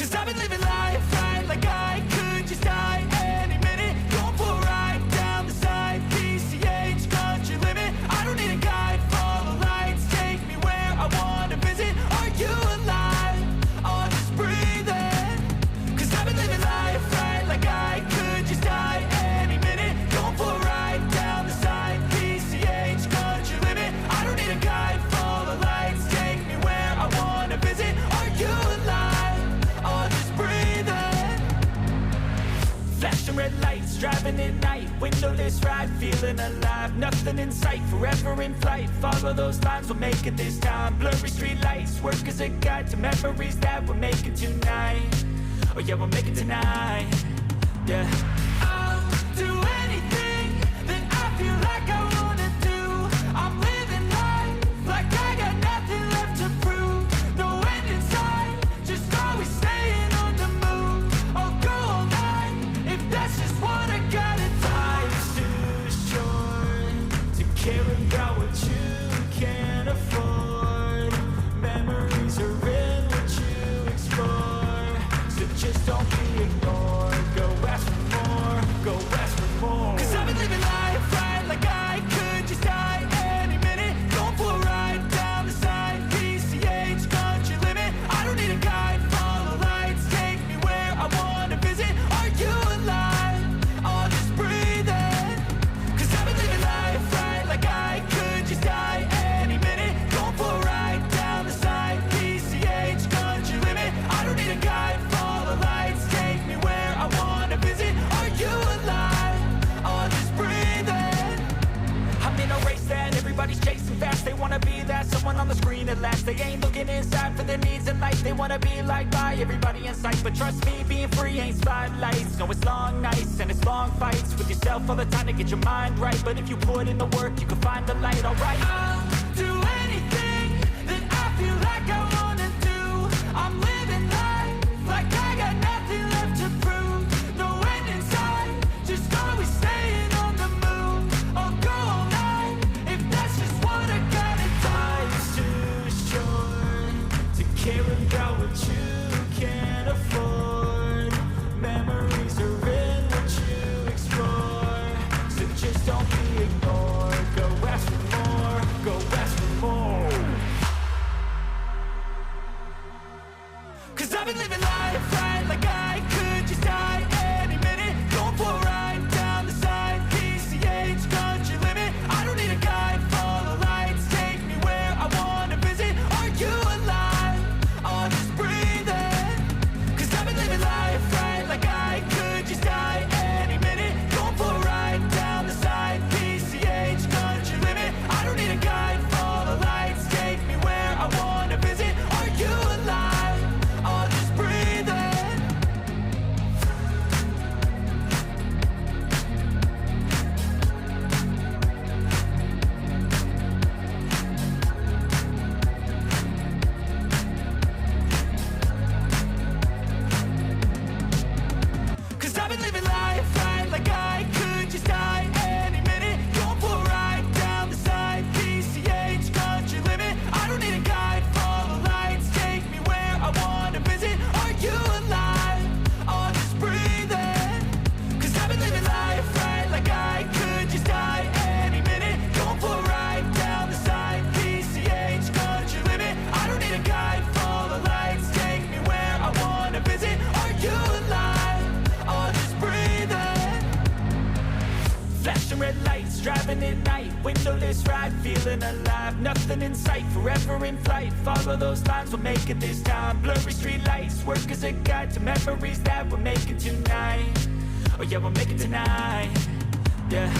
Cause I've been living life right like I could just die any minute. Going for a ride down the side, PCH, country limit. I don't need a guide, follow lights, take me where I wanna visit. Are you alive? Or just breathing? Cause I've been living life right like I could just die any minute. Going for a ride down the side, PCH, country limit. I don't need a guide, follow lights, take me where I wanna visit. Are you alive? Or just breathing? Flashing red lights, driving at night, windowless ride, feeling alive. Nothing in sight, forever in flight. Follow those lines, we'll make it this time. Blurry street lights, work as a guide to memories that we're making tonight. Oh yeah, we'll make it tonight. Yeah. I'll do anything that I feel like I wanna do. I'm living life like I got nothing left to prove. No end in sight, just always staying on the move. I'll go all night if that's just what I gotta do. Life's too short to care about what you can't afford. Memories are in what you explore, so just don't be ignored. Go ask for more, go ask for more. Cause I've been living life right like I could just die any minute. Going for a ride down the side, PCH, country limit. I don't need a guide, follow lights, take me where I wanna visit. Are you alive? Or just breathing? Cause I've been living life right like I could just die any minute. Going for a ride down the side, PCH, country limit. I don't need a guide, follow lights, take me where I wanna visit. Are you alive? Or just breathing? I'm in a race that everybody's chasing fast. They wanna be that someone on the screen at last. They ain't looking inside for their needs in life. They wanna be liked by everybody in sight. But trust me, being free ain't spotlights. No, it's long nights and it's long fights with yourself all the time to get your mind right. But if you put in the work, you can find the light, alright. I'll do anything that I feel like I wanna do. I'm living life like I got nothing left to prove. No end in sight, just always staying on the move. I'll go all night if that's just what I gotta do. Life's too short to care about what you can't afford. Memories are in what you explore, so just don't be ignored. Go ask for more, go ask for more. Cause I've been living life right like I could just die any minute. Going for a ride down the side, PCH, country limit. I don't need a guide, follow lights, take me where I wanna visit. Are you alive? Or just breathing? Cause I've been living life right like I could just die any minute. Going for a ride down the side, PCH, country limit. I don't need a guide, follow lights, take me where I wanna visit. Are you alive? Or just breathing? Cause I've been living life right like I could just die any minute. Going for a ride down the side, PCH, country limit. I don't need a guide, follow lights, take me where I wanna visit. Are you alive? Or just breathing? Cause I've been living life right like I could just die any minute. Going for a ride down the side, PCH, country limit. I don't need a guide, follow lights, take me where I wanna visit. Are you alive? Or just breathing? Flashing red lights, driving at night, windowless ride, feeling alive. Nothing in sight, forever in flight. Follow those lines, we'll make it this time. Blurry street lights, work as a guide to memories that we're making tonight. Oh yeah, we'll make it tonight. Yeah.